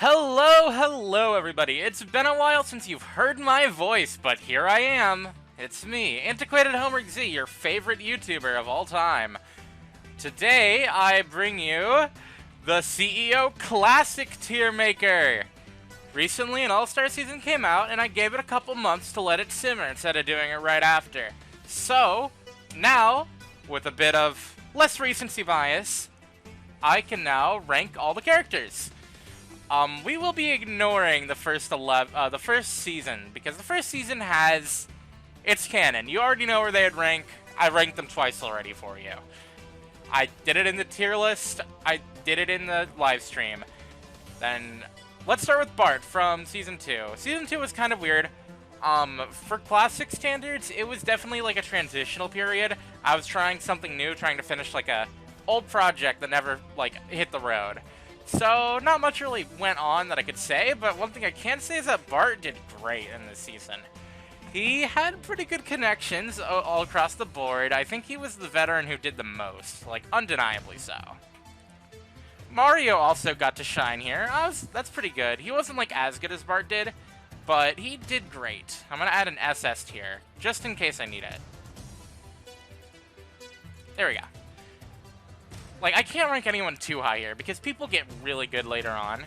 Hello, everybody. It's been a while since you've heard my voice, but here I am. It's me, Antiquated Homework Z, your favorite YouTuber of all time. Today, I bring you the CEO Classic Tier Maker. Recently, an All-Star season came out, and I gave it a couple months to let it simmer instead of doing it right after. So, now, with a bit of less recency bias, I can now rank all the characters. We will be ignoring the first season, because the first season has its canon. You already know where they'd rank. I ranked them twice already for you. I did it in the tier list. I did it in the live stream. Then let's start with Bart from season 2. Season 2 was kind of weird. For classic standards, it was definitely like a transitional period. I was trying something new, trying to finish like a old project that never like hit the road. So, not much really went on that I could say, but one thing I can say is that Bart did great in this season. He had pretty good connections all across the board. I think he was the veteran who did the most, like, undeniably so. Mario also got to shine here. That's pretty good. He wasn't, like, as good as Bart did, but he did great. I'm gonna add an SS tier, just in case I need it. There we go. Like, I can't rank anyone too high here, because people get really good later on.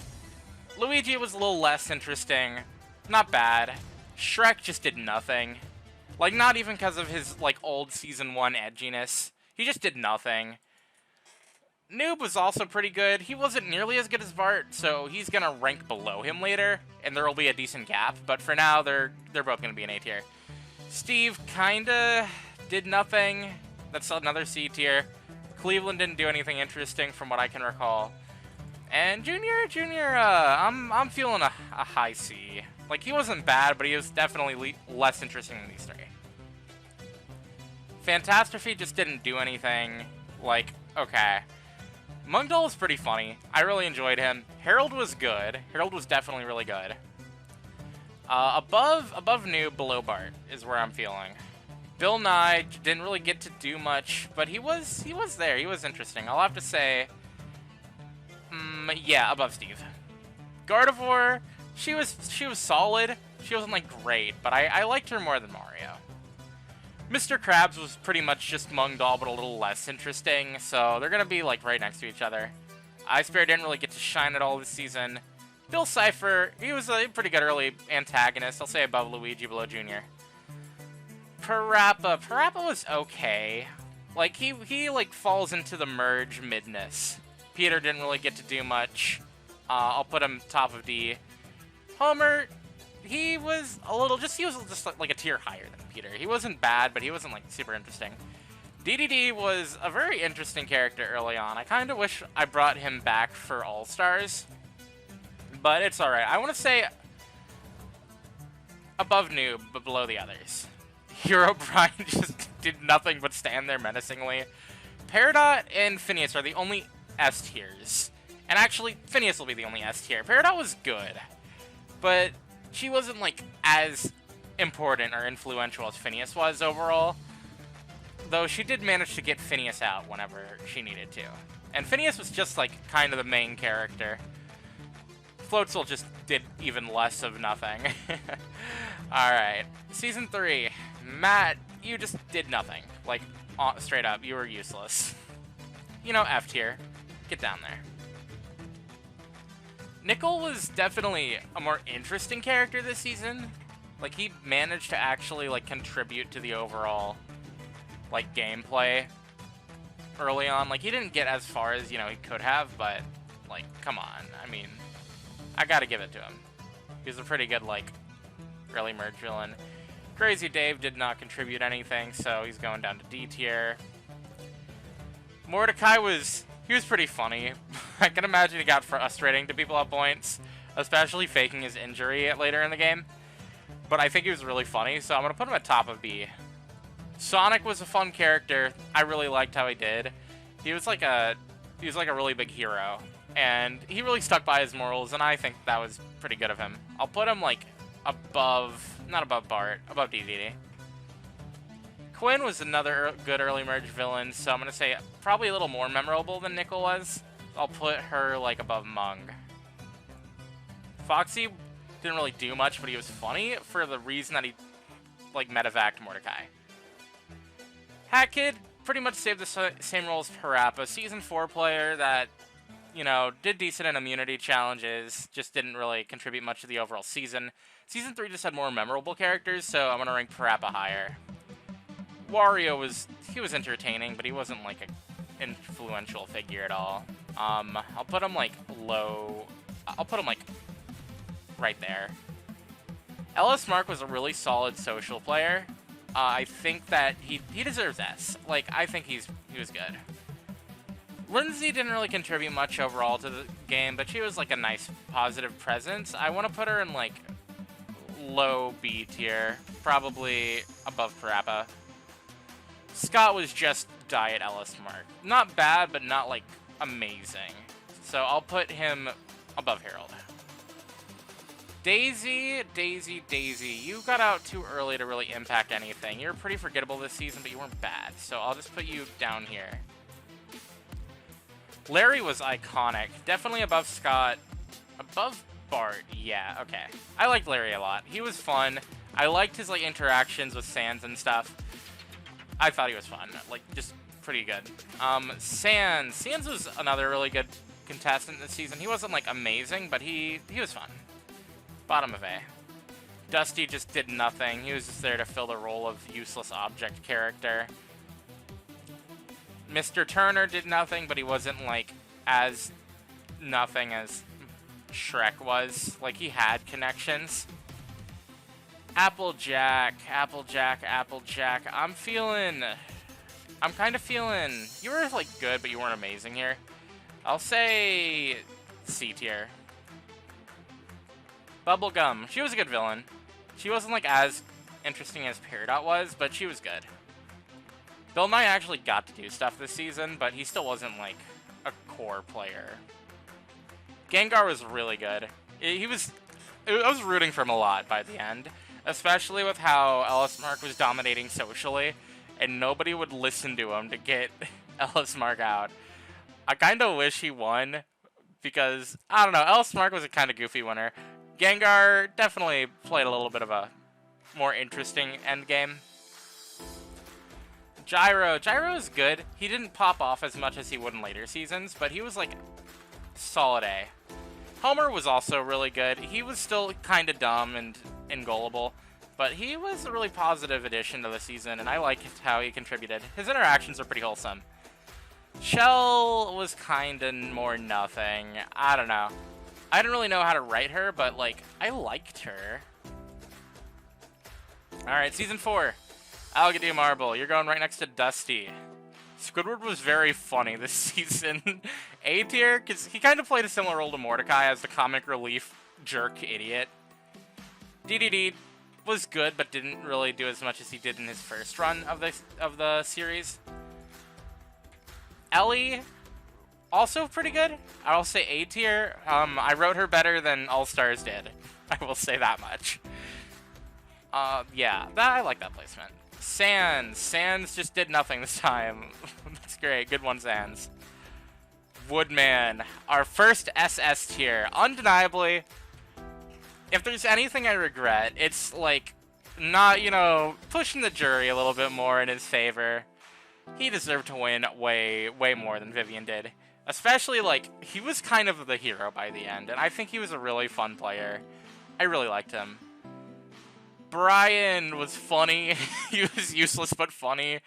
Luigi was a little less interesting. Not bad. Shrek just did nothing. Like, not even because of his, like, old Season 1 edginess. He just did nothing. Noob was also pretty good. He wasn't nearly as good as Bart, so he's gonna rank below him later, and there will be a decent gap, but for now, they're both gonna be an A tier. Steve kinda did nothing. That's another C tier. Cleveland didn't do anything interesting from what I can recall. And Junior, I'm feeling a high C. Like, he wasn't bad, but he was definitely less interesting than these three. Fantastrophe just didn't do anything. Like, okay. Mungdoll was pretty funny. I really enjoyed him. Harold was good. Harold was definitely really good. Above Noob, below Bart is where I'm feeling. Bill Nye didn't really get to do much, but he was there. He was interesting. I'll have to say, yeah, above Steve. Gardevoir, she was solid. She wasn't like great, but I liked her more than Mario. Mr. Krabs was pretty much just Mungdoll, but a little less interesting, so they're gonna be like right next to each other. Ice Bear didn't really get to shine at all this season. Bill Cipher, he was a pretty good early antagonist. I'll say above Luigi, below Junior. Parappa was okay. Like, he like falls into the merge midness. Peter didn't really get to do much. I'll put him top of D. Homer, he was just like a tier higher than Peter. He wasn't bad, but he wasn't like super interesting. DDD was a very interesting character early on. I kind of wish I brought him back for All-Stars, but it's alright. I want to say above Noob, but below the others. Hero Brian just did nothing but stand there menacingly. Peridot and Phineas are the only S tiers. And actually, Phineas will be the only S tier. Peridot was good, but she wasn't, like, as important or influential as Phineas was overall. Though she did manage to get Phineas out whenever she needed to. And Phineas was just, like, kind of the main character. Floatzel just did even less of nothing. Alright, Season 3. Matt, you just did nothing. Like, straight up, you were useless. You know, F tier. Get down there. Nickel was definitely a more interesting character this season. Like, he managed to actually, like, contribute to the overall, like, gameplay early on. Like, he didn't get as far as, you know, he could have, but, like, come on. I mean, I gotta give it to him. He was a pretty good, like, early merge villain. Crazy Dave did not contribute anything, so he's going down to D tier. Mordecai was pretty funny. I can imagine he got frustrating to people at points, especially faking his injury later in the game. But I think he was really funny, so I'm going to put him at top of B. Sonic was a fun character. I really liked how he did. He was like a really big hero, and he really stuck by his morals, and I think that was pretty good of him. I'll put him like above, not above Bart, above DDD. Quinn was another good early merge villain, so I'm going to say probably a little more memorable than Nickel was. I'll put her, like, above Mung. Foxy didn't really do much, but he was funny for the reason that he, like, medevaced Mordecai. Hat Kid pretty much saved the same role as Parappa. Season 4 player that, you know, did decent in immunity challenges, just didn't really contribute much to the overall season. Season 3 just had more memorable characters, so I'm going to rank Parappa higher. Wario was entertaining, but he wasn't, like, an influential figure at all. I'll put him, like, low. I'll put him, like, right there. LS Mark was a really solid social player. I think that he deserves S. Like, I think he was good. Lindsay didn't really contribute much overall to the game, but she was, like, a nice, positive presence. I want to put her in, like, low B tier, probably above Parappa. Scott was just Diet Ellis Mark. Not bad, but not, like, amazing. So I'll put him above Harold. Daisy, you got out too early to really impact anything. You were pretty forgettable this season, but you weren't bad. So I'll just put you down here. Larry was iconic. Definitely above Scott. Above Bart, yeah, okay. I liked Larry a lot. He was fun. I liked his, like, interactions with Sans and stuff. I thought he was fun. Like, just pretty good. Sans was another really good contestant this season. He wasn't, like, amazing, but he was fun. Bottom of A. Dusty just did nothing. He was just there to fill the role of useless object character. Mr. Turner did nothing, but he wasn't, like, as nothing as Shrek was. Like, he had connections. Applejack. I'm kind of feeling... You were, like, good, but you weren't amazing here. I'll say C tier. Bubblegum. She was a good villain. She wasn't, like, as interesting as Peridot was, but she was good. Bill Nye actually got to do stuff this season, but he still wasn't, like, a core player. Gengar was really good. I was rooting for him a lot by the end, especially with how Ellis Mark was dominating socially, and nobody would listen to him to get Ellis Mark out. I kind of wish he won, because, I don't know, Ellis Mark was a kind of goofy winner. Gengar definitely played a little bit of a more interesting endgame. Gyro is good. He didn't pop off as much as he would in later seasons, but he was, like, solid A. Homer was also really good. He was still kind of dumb and gullible, but he was a really positive addition to the season, and I liked how he contributed. His interactions are pretty wholesome. Shell was kind of more nothing. I don't know. I didn't really know how to write her, but, like, I liked her. Alright, Season 4. Algaday Marble. You're going right next to Dusty. Squidward was very funny this season. A tier, because he kind of played a similar role to Mordecai as the comic relief jerk idiot. DDD was good, but didn't really do as much as he did in his first run of the series. Ellie, also pretty good. I'll say A tier. I wrote her better than All Stars did. I will say that much. Yeah, I like that placement. Sans just did nothing this time. That's great. Good one, Sans. Woodman, our first SS tier. Undeniably, if there's anything I regret, it's, like, not, you know, pushing the jury a little bit more in his favor. He deserved to win way more than Vivian did. Especially, like, he was kind of the hero by the end, and I think he was a really fun player. I really liked him. Brian was funny. He was useless but funny.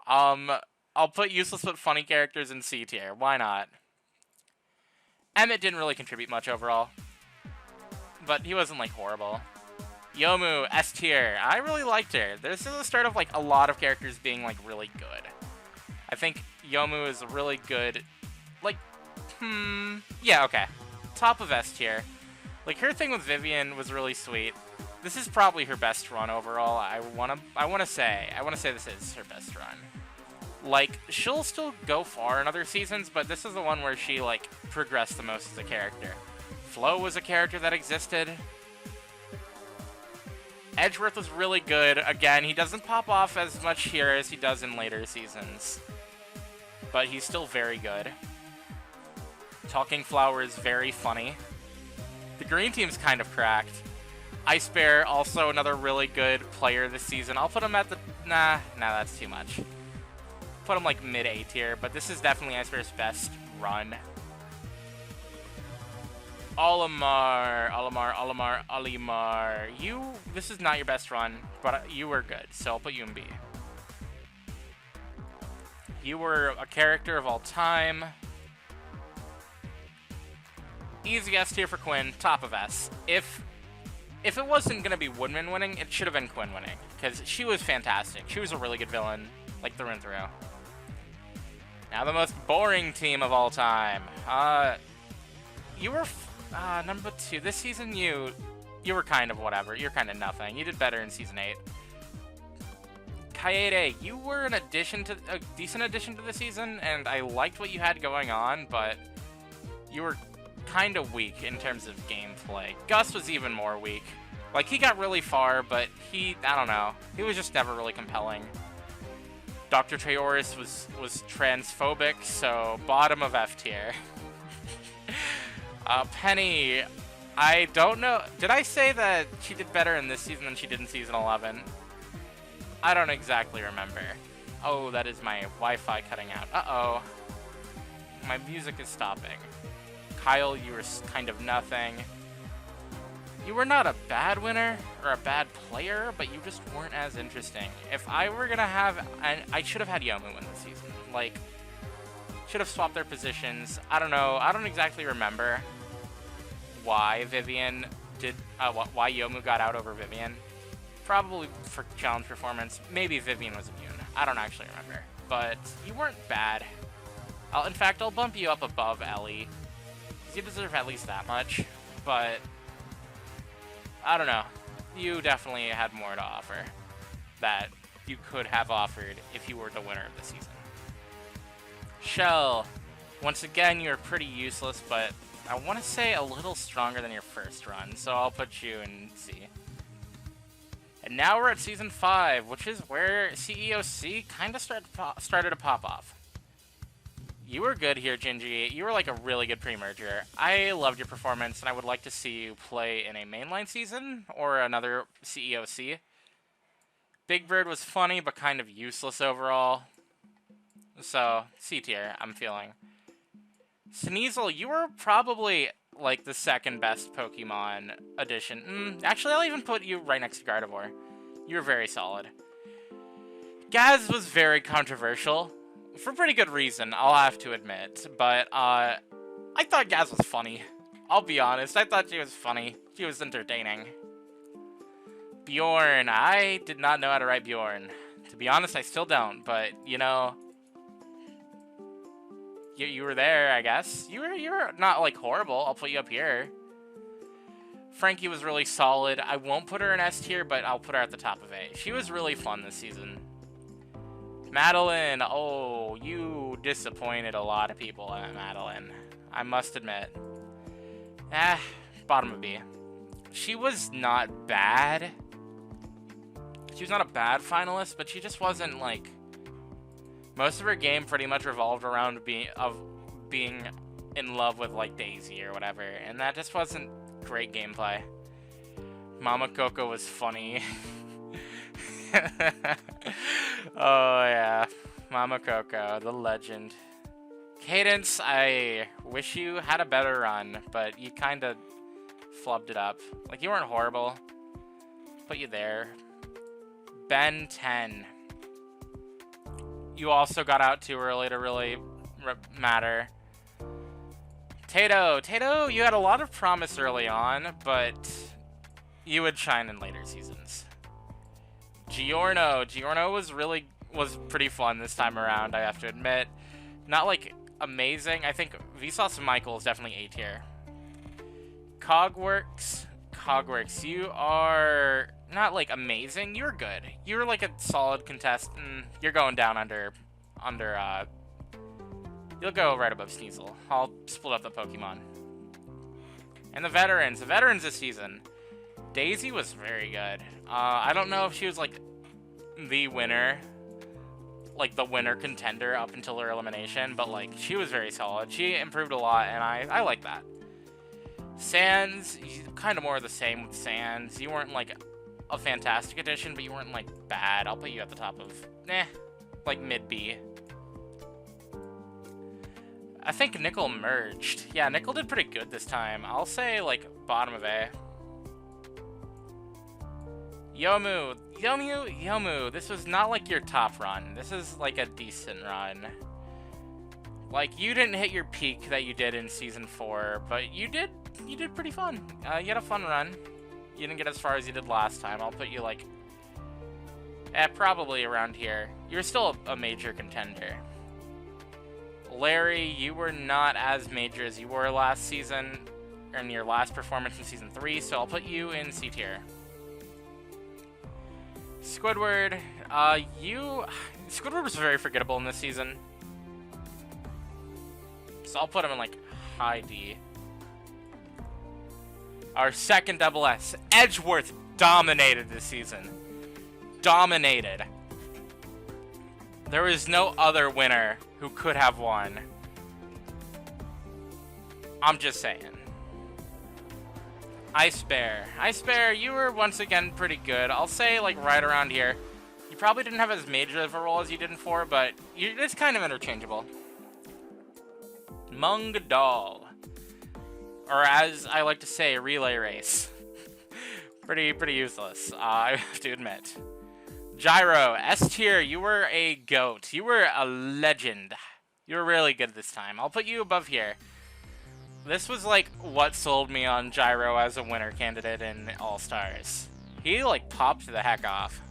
I'll put useless but funny characters in C tier. Why not? Emmett didn't really contribute much overall, but he wasn't, like, horrible. Yomu, S tier. I really liked her. This is the start of, like, a lot of characters being, like, really good. I think Yomu is really good. Like, yeah, okay. Top of S tier. Like, her thing with Vivian was really sweet. This is probably her best run overall. I wanna say this is her best run. Like, she'll still go far in other seasons, but this is the one where she, like, progressed the most as a character. Flo was a character that existed. Edgeworth was really good. Again, he doesn't pop off as much here as he does in later seasons, but he's still very good. Talking Flower is very funny. The green team's kind of cracked. Ice Bear, also another really good player this season. I'll put him at the... Nah, that's too much. Put him like mid-A tier, but this is definitely Ice Bear's best run. Olimar. This is not your best run, but you were good, so I'll put you in B. You were a character of all time. Easy S tier for Quinn, top of S. If it wasn't going to be Woodman winning, it should have been Quinn winning, because she was fantastic. She was a really good villain, like through and through. Now the most boring team of all time. You were number 2. This season, you were kind of whatever. You're kind of nothing. You did better in Season 8. Kaede, you were a decent addition to the season, and I liked what you had going on, but you were kind of weak in terms of gameplay. Gus was even more weak. Like, he got really far, but I don't know. He was just never really compelling. Dr. Traoris was transphobic, so bottom of F tier. Penny, I don't know. Did I say that she did better in this season than she did in Season 11? I don't exactly remember. Oh, that is my Wi-Fi cutting out. Uh-oh. My music is stopping. Kyle, you were kind of nothing. You were not a bad winner or a bad player, but you just weren't as interesting. If I were gonna have... I should have had Yomu win this season. Like, should have swapped their positions. I don't know. I don't exactly remember why Vivian did... why Yomu got out over Vivian. Probably for challenge performance. Maybe Vivian was immune. I don't actually remember. But you weren't bad. In fact, I'll bump you up above Ellie. You deserve at least that much. But I don't know. You definitely had more to offer that you could have offered if you were the winner of the season. Shell. Once again, you're pretty useless, but I want to say a little stronger than your first run, so I'll put you in C. And now we're at Season 5, which is where CEOC kind of started to pop off. You were good here, Gingy. You were like a really good pre-merger. I loved your performance, and I would like to see you play in a mainline season or another CEOC. Big Bird was funny, but kind of useless overall. So, C tier, I'm feeling. Sneasel, you were probably like the second best Pokemon addition. Actually, I'll even put you right next to Gardevoir. You were very solid. Gaz was very controversial. For pretty good reason, I'll have to admit. But, I thought Gaz was funny. I'll be honest, I thought she was funny. She was entertaining. Bjorn, I did not know how to write Bjorn. To be honest, I still don't, but, you know... You were there, I guess. You were not, like, horrible. I'll put you up here. Frankie was really solid. I won't put her in S tier, but I'll put her at the top of A. She was really fun this season. Madeline, oh, you disappointed a lot of people, Madeline. I must admit. Bottom of B. She was not bad. She was not a bad finalist, but she just wasn't, like... Most of her game pretty much revolved around being in love with, like, Daisy or whatever, and that just wasn't great gameplay. Mama Coco was funny. Oh, yeah. Mama Coco, the legend. Cadence, I wish you had a better run, but you kind of flubbed it up. Like, you weren't horrible. Put you there. Ben 10. You also got out too early to really matter. Tato, you had a lot of promise early on, but you would shine in later seasons. Giorno was pretty fun this time around, I have to admit. Not, like, amazing. I think Vsauce Michael is definitely A tier. Cogworks, you are not, like, amazing. You're good. You're, like, a solid contestant. You're going down you'll go right above Sneasel. I'll split up the Pokemon. And the veterans this season. Daisy was very good. I don't know if she was, like, the winner, like, the winner contender up until her elimination, but, like, she was very solid. She improved a lot, and I like that. Sans, kind of more of the same with Sans. You weren't like a fantastic addition, but you weren't like bad. I'll put you at the top of, like mid B. I think Nickel merged. Yeah, Nickel did pretty good this time. I'll say like bottom of A. Yomu, this was not like your top run. This is like a decent run. Like, you didn't hit your peak that you did in Season 4, but you did pretty fun. You had a fun run. You didn't get as far as you did last time. I'll put you like, probably around here. You're still a major contender. Larry, you were not as major as you were last season, or in your last performance in Season 3, so I'll put you in C tier. Squidward, Squidward was very forgettable in this season. So I'll put him in like high D. Our second double S, Edgeworth, dominated this season. Dominated. There was no other winner who could have won. I'm just saying. Ice Bear, you were once again pretty good. I'll say like right around here. You probably didn't have as major of a role as you did in 4, but it's kind of interchangeable. Mung Doll, or as I like to say, Relay Race. pretty useless, I have to admit. Gyro, S tier, you were a goat. You were a legend. You were really good this time. I'll put you above here. This was like what sold me on Gyro as a winner candidate in All-Stars. He like popped the heck off.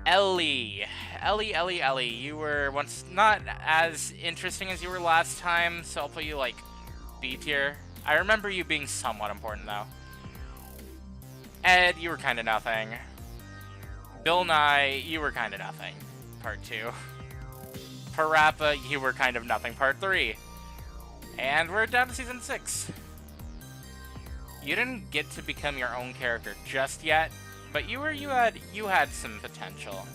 Ellie, you were once not as interesting as you were last time, so I'll put you like B tier. I remember you being somewhat important though. Ed, you were kind of nothing. Bill Nye, you were kind of nothing. Part 2. Parappa, you were kind of nothing. Part 3. And we're down to Season 6. You didn't get to become your own character just yet, but you had some potential.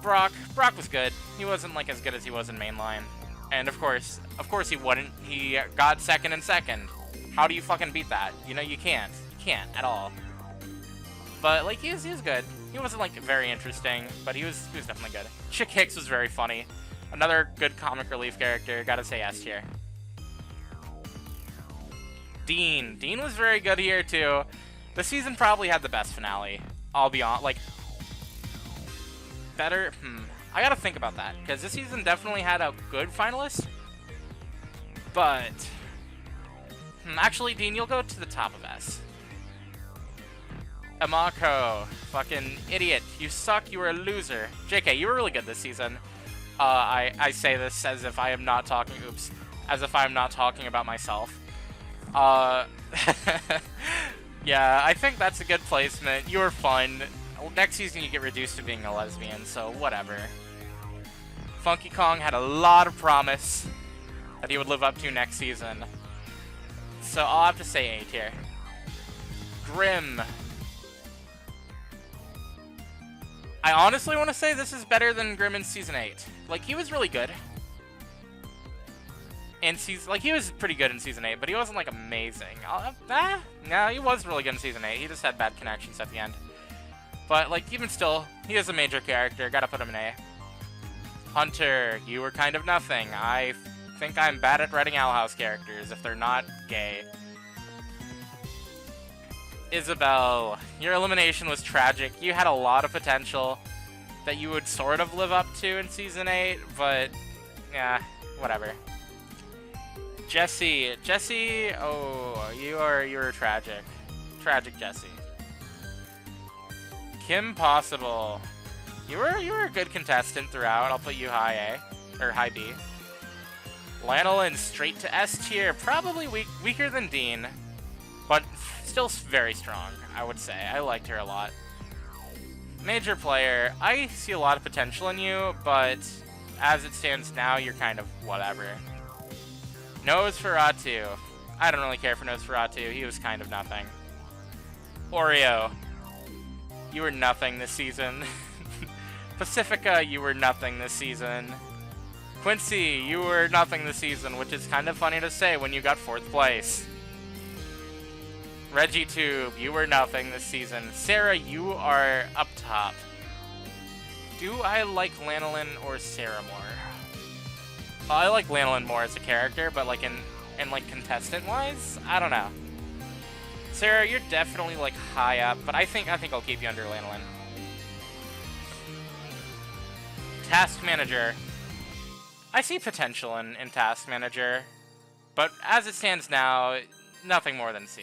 Brock was good. He wasn't like as good as he was in mainline. And of course he wouldn't. He got second and second. How do you fucking beat that? You know, you can't. You can't at all. But like he was good. He wasn't like very interesting, but he was definitely good. Chick Hicks was very funny. Another good comic relief character. Gotta say S tier. Dean was very good here too. The season probably had the best finale. I'll be honest, like better. I gotta think about that because this season definitely had a good finalist. But actually, Dean, you'll go to the top of S. Amako, fucking idiot. You suck, you were a loser. JK, you were really good this season. I say this as if I am not talking, as if I'm not talking about myself. Yeah, I think that's a good placement. You were fun. Next season you get reduced to being a lesbian, so whatever. Funky Kong had a lot of promise that he would live up to next season. So I'll have to say A tier. Grim. I honestly want to say this is better than Grim in Season 8. Like, he was really good. He was pretty good in Season 8, but he wasn't, like, amazing. No, he was really good in Season 8. He just had bad connections at the end. But, like, even still, he is a major character. Gotta put him in A. Hunter, you were kind of nothing. I think I'm bad at writing Owl House characters if they're not gay. Isabel, your elimination was tragic. You had a lot of potential that you would sort of live up to in Season 8, but yeah, whatever. Jesse, oh, you were tragic. Tragic Jesse. Kim Possible, you were a good contestant throughout. I'll put you high A, or high B. Lanolin, straight to S tier, probably weaker than Dean, but still very strong, I would say. I liked her a lot. Major player, I see a lot of potential in you, but as it stands now, you're kind of whatever. Nosferatu. I don't really care for Nosferatu. He was kind of nothing. Oreo. You were nothing this season. Pacifica, you were nothing this season. Quincy, you were nothing this season, which is kind of funny to say when you got 4th place. ReggieTube, you were nothing this season. Sarah, you are up top. Do I like Lanolin or Sarah more? I like Lanolin more as a character, but like in like contestant-wise, I don't know. Sarah, you're definitely like high up, but I think I'll keep you under Lanolin. Task Manager. I see potential in Task Manager, but as it stands now, nothing more than C.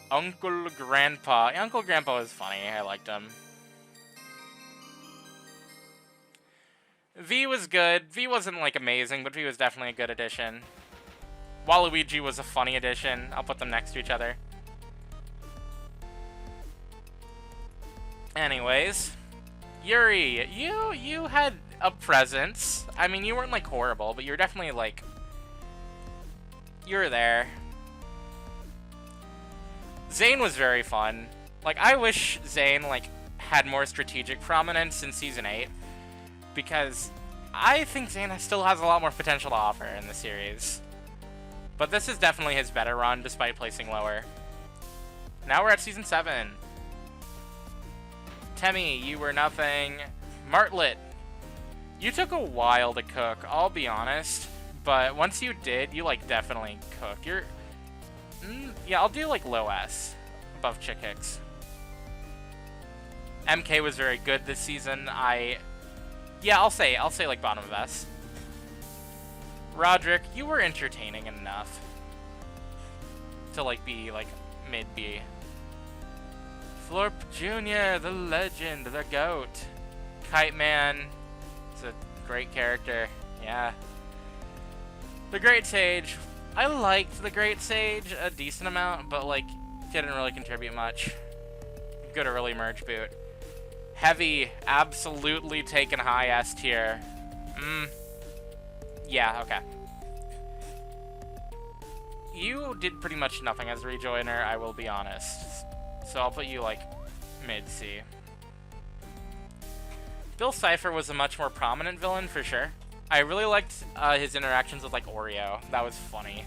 Uncle Grandpa. Uncle Grandpa was funny. I liked him. V was good. V wasn't, like, amazing, but V was definitely a good addition. Waluigi was a funny addition. I'll put them next to each other. Anyways. Yuri, you had a presence. I mean, you weren't, like, horrible, but you were definitely, like... You were there. Zane was very fun. Like, I wish Zane, like, had more strategic prominence in Season 8. Because I think Zane still has a lot more potential to offer in the series. But this is definitely his better run, despite placing lower. Now we're at Season 7. Temmie, you were nothing. Martlet, you took a while to cook, I'll be honest. But once you did, you, like, definitely cooked. You're... yeah, I'll do, like, low S above Chick Hicks. MK was very good this season. Yeah, I'll say, like, bottom of S. Roderick, you were entertaining enough to, like, be, like, mid-B. Florp Jr., the legend, the GOAT. Kite Man is a great character, yeah. The Great Sage, I liked the Great Sage a decent amount, but, like, didn't really contribute much. Good early merge boot. Heavy, absolutely taken high S tier. Yeah, okay. You did pretty much nothing as a rejoiner, I will be honest. So I'll put you, like, mid-C. Bill Cipher was a much more prominent villain, for sure. I really liked his interactions with, like, Oreo. That was funny.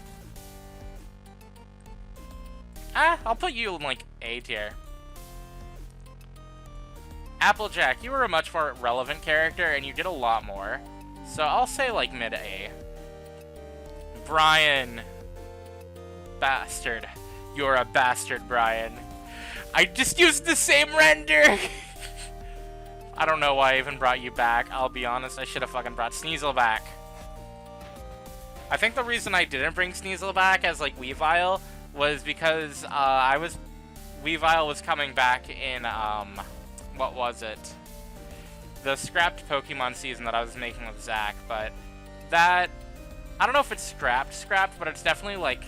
I'll put you in, like, A tier. Applejack, you were a much more relevant character, and you did a lot more. So I'll say, like, mid-A. Brian. Bastard. You're a bastard, Brian. I just used the same render! I don't know why I even brought you back. I'll be honest, I should have fucking brought Sneasel back. I think the reason I didn't bring Sneasel back as, like, Weavile was because, Weavile was coming back in, what was it? The scrapped Pokemon season that I was making with Zach, but that... I don't know if it's scrapped, but it's definitely, like,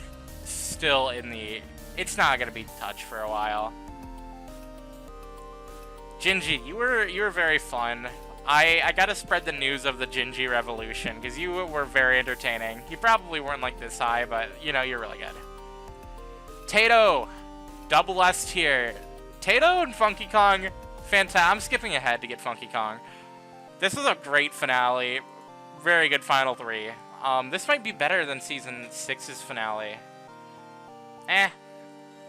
still in the... It's not gonna be touched for a while. Gingy, you were very fun. I gotta spread the news of the Gingy revolution, because you were very entertaining. You probably weren't, like, this high, but, you know, you're really good. Tato! Double S tier. Tato and Funky Kong... I'm skipping ahead to get Funky Kong. This was a great finale. Very good final 3. This might be better than Season 6's finale. I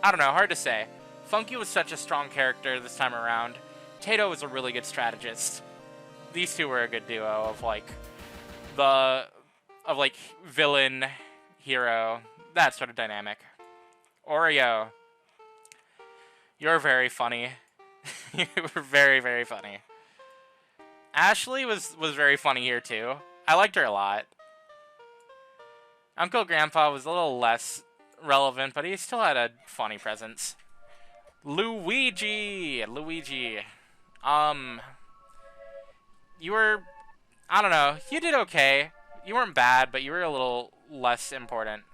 don't know, hard to say. Funky was such a strong character this time around. Tato was a really good strategist. These two were a good duo of, like, villain, hero, that sort of dynamic. Oreo. You're very funny. You were very, very funny. Ashley was very funny here, too. I liked her a lot. Uncle Grandpa was a little less relevant, but he still had a funny presence. Luigi! You were... I don't know. You did okay. You weren't bad, but you were a little less important.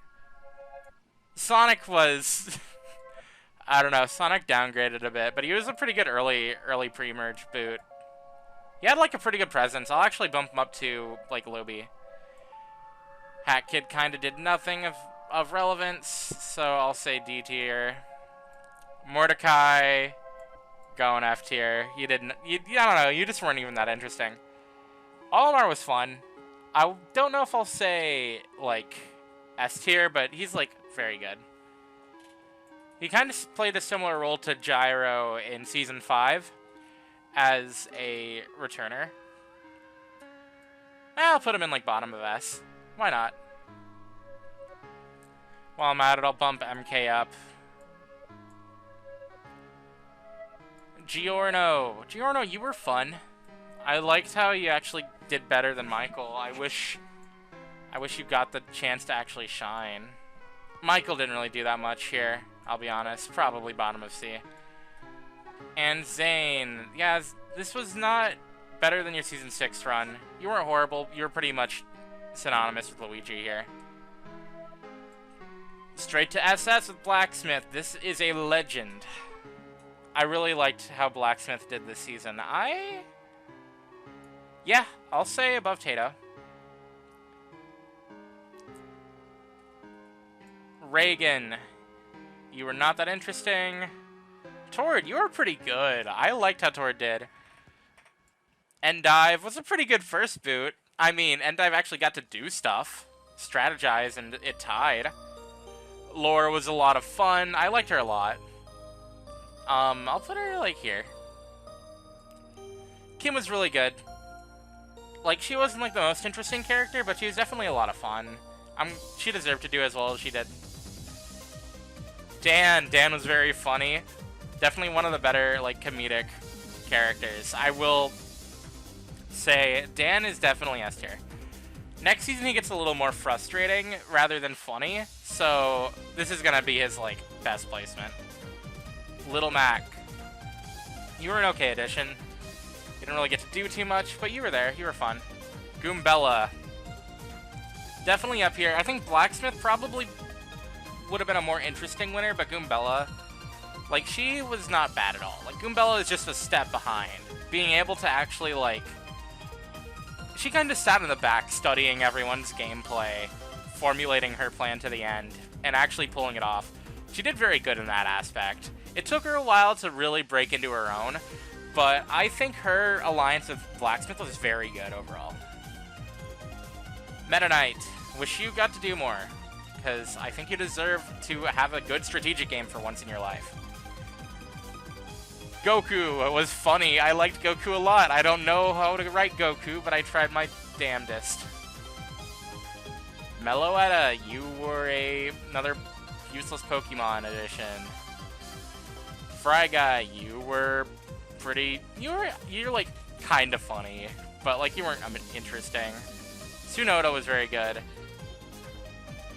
Sonic was... I don't know, Sonic downgraded a bit, but he was a pretty good early pre-merge boot. He had, like, a pretty good presence. I'll actually bump him up to, like, Luby. Hat Kid kind of did nothing of relevance, so I'll say D tier. Mordecai, going F tier. You didn't, I don't know, you just weren't even that interesting. Olimar was fun. I don't know if I'll say, like, S tier, but he's, like, very good. He kind of played a similar role to Gyro in Season 5 as a returner. I'll put him in, like, bottom of S. Why not? While I'm at it, I'll bump MK up. Giorno. Giorno, you were fun. I liked how you actually did better than Michael. I wish you got the chance to actually shine. Michael didn't really do that much here, I'll be honest. Probably bottom of C. And Zane. Yeah, this was not better than your Season 6 run. You weren't horrible. You were pretty much synonymous with Luigi here. Straight to SS with Blacksmith. This is a legend. I really liked how Blacksmith did this season. Yeah, I'll say above Tato. Reagan. You were not that interesting. Tord, you were pretty good. I liked how Tord did. Endive was a pretty good first boot. I mean, Endive actually got to do stuff. Strategize, and it tied. Laura was a lot of fun. I liked her a lot. I'll put her, like, here. Kim was really good. Like, she wasn't, like, the most interesting character, but she was definitely a lot of fun. She deserved to do as well as she did. Dan was very funny. Definitely one of the better, like, comedic characters. I will say Dan is definitely S tier. Next season, he gets a little more frustrating rather than funny, so this is gonna be his, like, best placement. Little Mac. You were an okay addition. You didn't really get to do too much, but you were there. You were fun. Goombella. Definitely up here. I think Blacksmith probably would have been a more interesting winner, but Goombella, like, she was not bad at all. Like, Goombella is just a step behind. Being able to actually, like, she kind of sat in the back studying everyone's gameplay, formulating her plan to the end, and actually pulling it off. She did very good in that aspect. It took her a while to really break into her own, but I think her alliance with Blacksmith was very good overall. Meta Knight, wish you got to do more, because I think you deserve to have a good strategic game for once in your life. Goku was funny. I liked Goku a lot. I don't know how to write Goku, but I tried my damnedest. Meloetta, you were another useless Pokemon edition. Fry Guy, you were pretty... You're like, kind of funny, but, like, you weren't interesting. Tsunoda was very good.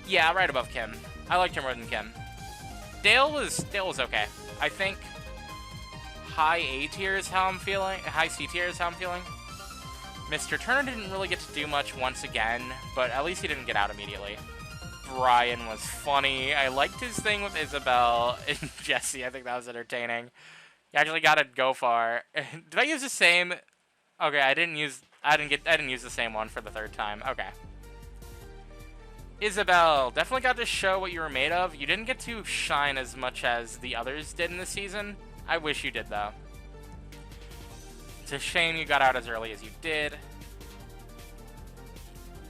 Yeah, right above Kim. I liked her more than Kim. Dale was okay. I think high A tier is how I'm feeling. High C tier is how I'm feeling. Mr. Turner didn't really get to do much once again, but at least he didn't get out immediately. Brian was funny. I liked his thing with Isabel and Jesse. I think that was entertaining. He actually got to go far. Did I use the same? Okay, I didn't use the same one for the third time. Okay. Isabel, definitely got to show what you were made of. You didn't get to shine as much as the others did in the season. I wish you did, though. It's a shame you got out as early as you did.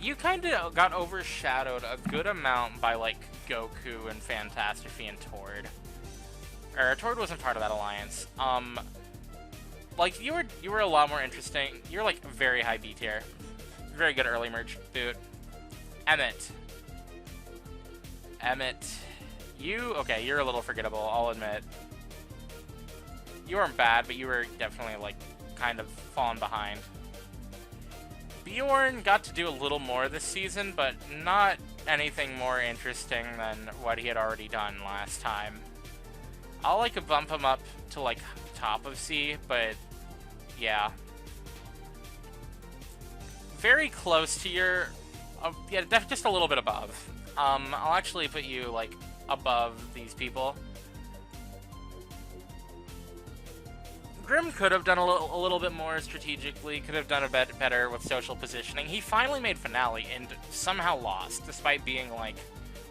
You kind of got overshadowed a good amount by, like, Goku and Fantastrophe and Tord. Tord wasn't part of that alliance. Like, you were a lot more interesting. You're, like, very high B tier. Very good early merge boot. Emmett, okay, you're a little forgettable, I'll admit. You weren't bad, but you were definitely, like, kind of falling behind. Bjorn got to do a little more this season, but not anything more interesting than what he had already done last time. I'll, like, bump him up to, like, top of C, but yeah. Very close to your... yeah, just a little bit above. I'll actually put you, like, above these people. Grim could have done a little bit more strategically, could have done a bit better with social positioning. He finally made Finale and somehow lost, despite being, like,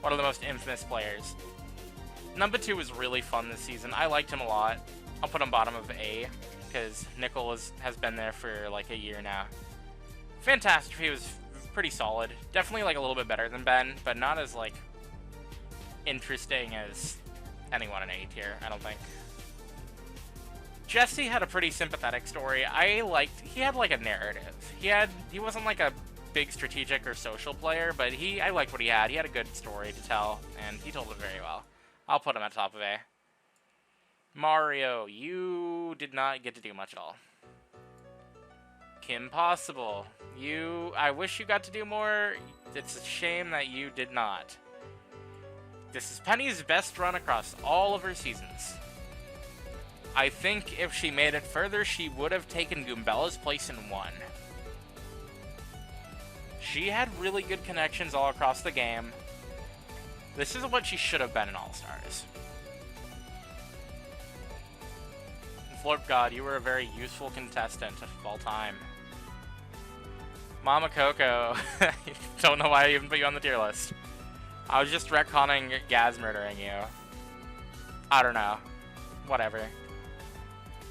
one of the most infamous players. Number 2 was really fun this season. I liked him a lot. I'll put him bottom of A, because Nickel has been there for, like, a year now. Fantastrophe was pretty solid. Definitely, like, a little bit better than Ben, but not as, like, interesting as anyone in A tier, I don't think. Jesse had a pretty sympathetic story. He had, like, a narrative. He wasn't, like, a big strategic or social player, but I liked what he had. He had a good story to tell, and he told it very well. I'll put him at top of A. Mario, you did not get to do much at all. Kim Possible, I wish you got to do more. It's a shame that you did not. This is Penny's best run across all of her seasons. I think if she made it further, she would have taken Goombella's place in 1. She had really good connections all across the game. This is what she should have been in All-Stars. Florp God, you were a very useful contestant of all time. Mama Coco, don't know why I even put you on the tier list. I was just retconning Gaz murdering you. I don't know. Whatever.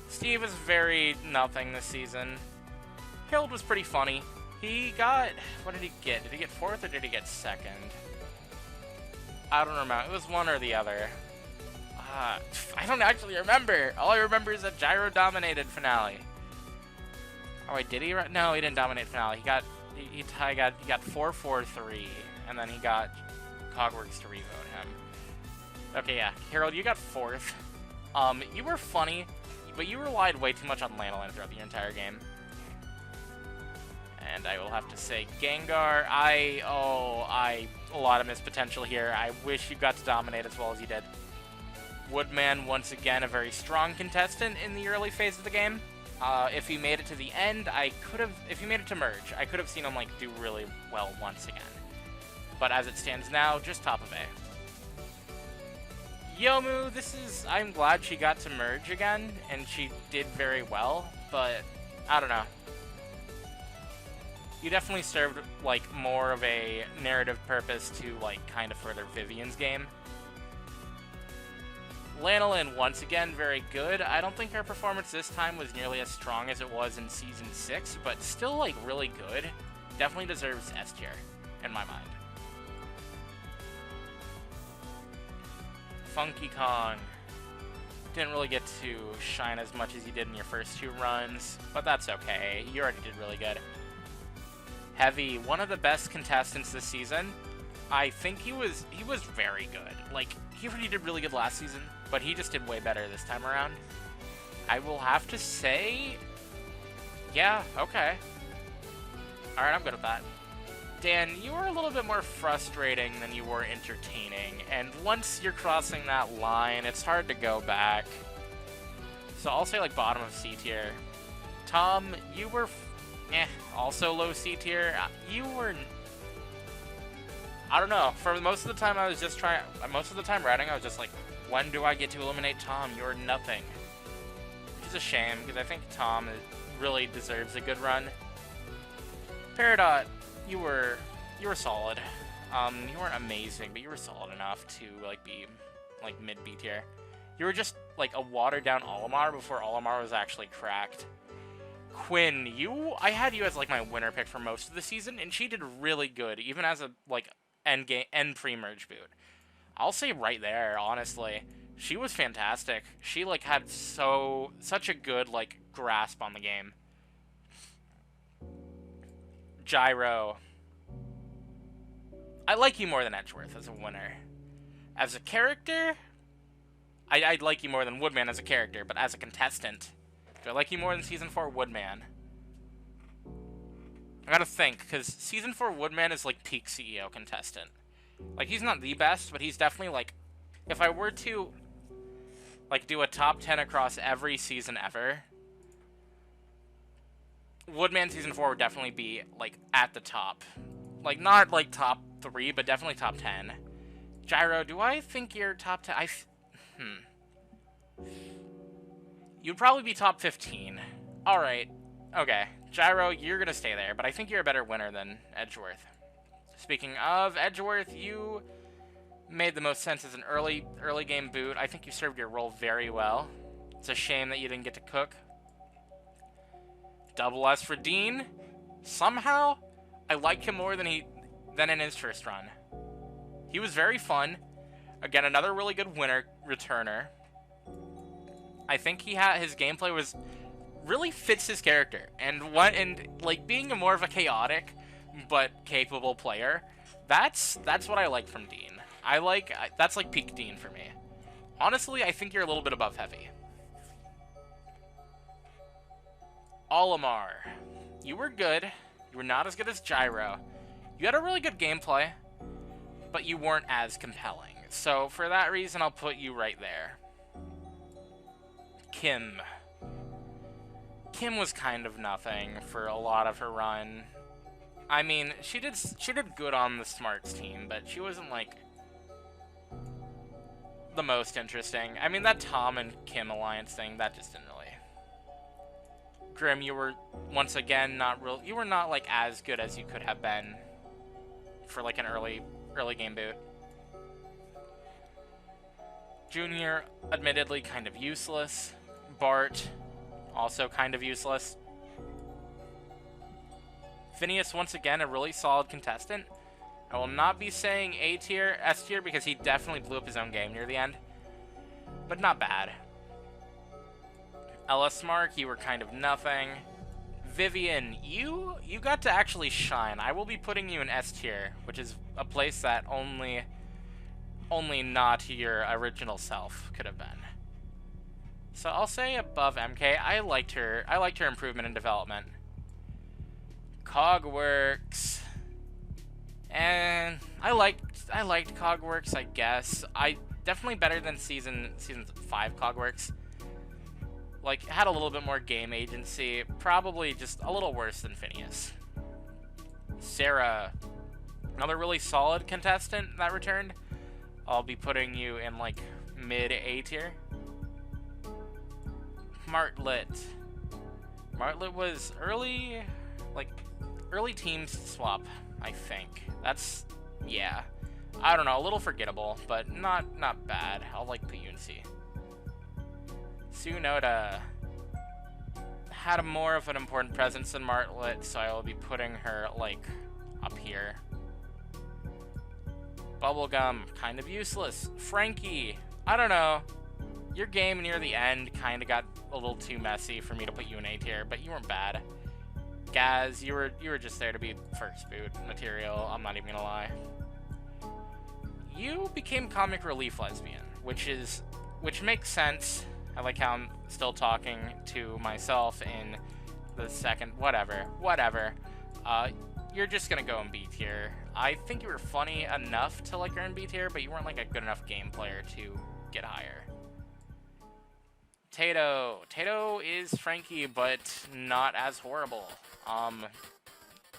Steve is very nothing this season. Harold was pretty funny. He got... What did he get? Did he get 4th or did he get 2nd? I don't remember. It was one or the other. I don't actually remember. All I remember is that Gyro dominated finale. Oh wait, did he? No, he didn't dominate finale. He got 4-4-3, and then he got Cogworks to revote him. Okay, yeah, Harold, you got 4th. You were funny, but you relied way too much on Lanolin throughout the entire game. And I will have to say, Gengar, a lot of missed potential here. I wish you got to dominate as well as you did. Woodman, once again, a very strong contestant in the early phase of the game. If he made it to the end, if he made it to Merge, I could have seen him, like, do really well once again. But as it stands now, just top of A. Yomu, I'm glad she got to Merge again, and she did very well, but, I don't know. You definitely served, like, more of a narrative purpose to, like, kind of further Vivian's game. Lanolin, once again, very good. I don't think her performance this time was nearly as strong as it was in Season 6, but still, like, really good. Definitely deserves S tier, in my mind. Funky Kong. Didn't really get to shine as much as you did in your first 2 runs, but that's okay. You already did really good. Heavy, one of the best contestants this season. I think he was very good. Like, he already did really good last season, but he just did way better this time around. I will have to say, yeah, okay. Alright, I'm good with that. Dan, you were a little bit more frustrating than you were entertaining, and once you're crossing that line, it's hard to go back. So I'll say, like, bottom of C tier. Tom, you were, also low C tier. You were... I don't know. For most of the time, writing, I was just like, when do I get to eliminate Tom? You're nothing. Which is a shame, because I think Tom really deserves a good run. Peridot, you were solid. You weren't amazing, but you were solid enough to, like, be, like, mid-B tier. You were just, like, a watered-down Olimar before Olimar was actually cracked. Quinn, I had you as, like, my winner pick for most of the season, and she did really good, even as a, like, end pre-merge boot. I'll say right there, honestly, she was fantastic. She, like, had such a good, like, grasp on the game. Gyro. I like you more than Edgeworth as a winner. As a character, I'd like you more than Woodman as a character, but as a contestant, do I like you more than Season 4 Woodman? I gotta think, because Season 4 Woodman is, like, peak CEO contestant. Like, he's not the best, but he's definitely, like, if I were to, like, do a top 10 across every season ever, Woodman Season 4 would definitely be, like, at the top. Like, not, like, top 3, but definitely top 10. Gyro, do I think you're top 10? You'd probably be top 15. Alright. Okay. Gyro, you're gonna stay there, but I think you're a better winner than Edgeworth. Speaking of Edgeworth, you made the most sense as an early game boot. I think you served your role very well. It's a shame that you didn't get to cook. Double S for Dean. Somehow, I like him more than in his first run. He was very fun. Again, another really good winner returner. I think his gameplay was really fits his character, and like being more of a chaotic but capable player. That's what I like from Dean. That's like peak Dean for me. Honestly, I think you're a little bit above Heavy. Olimar, you were good. You were not as good as Gyro. You had a really good gameplay, but you weren't as compelling. So for that reason, I'll put you right there. Kim. Kim was kind of nothing for a lot of her run. I mean, she did good on the Smarts team, but she wasn't like the most interesting. I mean, that Tom and Kim alliance thing, that just didn't really. Grim, you were once again you were not like as good as you could have been for like an early game boot. Junior, admittedly kind of useless. Bart, also kind of useless. Phineas, once again, a really solid contestant. I will not be saying A tier, S tier, because he definitely blew up his own game near the end. But not bad. Ellis Mark, you were kind of nothing. Vivian, you got to actually shine. I will be putting you in S tier, which is a place that only not your original self could have been. So I'll say above MK. I liked her improvement in development. Cogworks. And I liked Cogworks, I guess. Definitely better than season 5 Cogworks. Like, had a little bit more game agency. Probably just a little worse than Phineas. Sarah, another really solid contestant that returned. I'll be putting you in like mid A tier. Martlet. Martlet was early team swap, I think. Yeah. I don't know, a little forgettable, but not bad. I'll like put you in C. Tsunoda had more of an important presence than Martlet, so I will be putting her like up here. Bubblegum, kind of useless. Frankie, I don't know. Your game near the end kind of got a little too messy for me to put you in A tier, but you weren't bad. Gaz, you were just there to be first boot material, I'm not even gonna lie. You became comic relief lesbian, which makes sense. I like how I'm still talking to myself in the second, whatever. You're just gonna go in B tier. I think you were funny enough to like earn B tier, but you weren't like a good enough game player to get higher. Tato is Frankie, but not as horrible.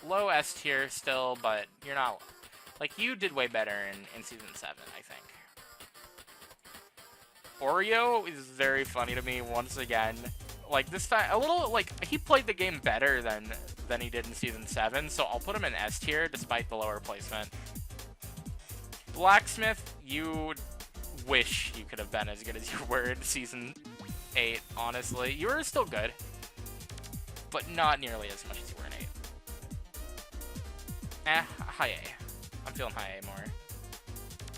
Low S tier still, but you're not, like, you did way better in season 7, I think. Oreo is very funny to me once again. Like, this time, a little, like, he played the game better than he did in season 7, so I'll put him in S tier despite the lower placement. Blacksmith, you wish you could have been as good as you were in season 8, honestly. You were still good, but not nearly as much as you were in 8. High A. I'm feeling high A more.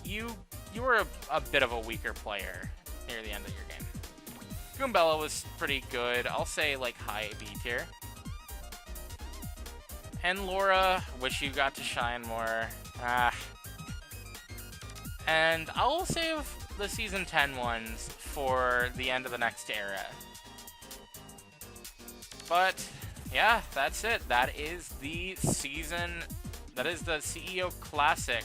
You were a bit of a weaker player near the end of your game. Goombella was pretty good. I'll say like high B tier. And Laura, wish you got to shine more. And I'll save the season 10 ones for the end of the next era. But yeah, that's it. That is the season. That is the CEO Classic.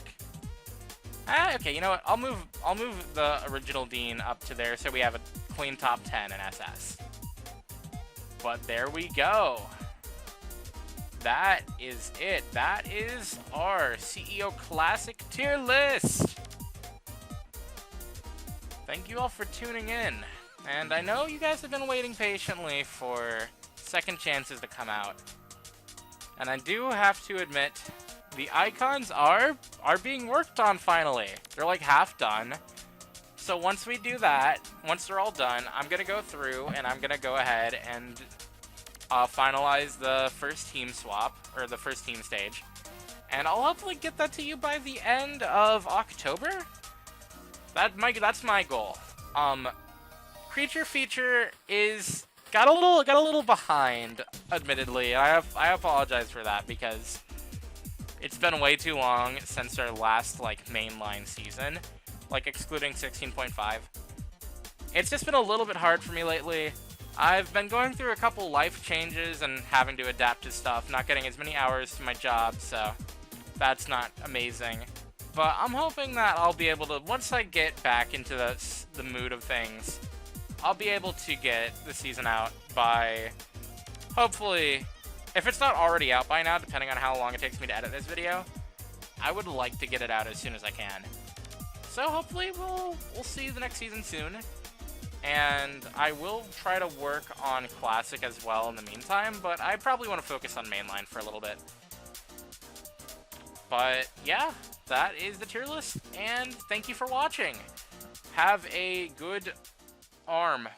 Okay, you know what? I'll move the original Dean up to there so we have a clean top 10 in SS. But there we go. That is it. That is our CEO Classic tier list. Thank you all for tuning in. And I know you guys have been waiting patiently for second chances to come out. And I do have to admit, the icons are being worked on finally. They're like half done. So once we do that, once they're all done, I'm going to go through and I'm going to go ahead and finalize the first team swap, or the first team stage. And I'll hopefully get that to you by the end of October. That's my goal. Creature feature is got a little behind, admittedly. I apologize for that because it's been way too long since our last like mainline season, like excluding 16.5. It's just been a little bit hard for me lately. I've been going through a couple life changes and having to adapt to stuff, not getting as many hours to my job, so that's not amazing. But I'm hoping that I'll be able to, once I get back into the mood of things, I'll be able to get the season out by, hopefully, if it's not already out by now, depending on how long it takes me to edit this video, I would like to get it out as soon as I can. So hopefully we'll see the next season soon. And I will try to work on Classic as well in the meantime, but I probably want to focus on mainline for a little bit. But yeah, that is the tier list, and thank you for watching. Have a good arm.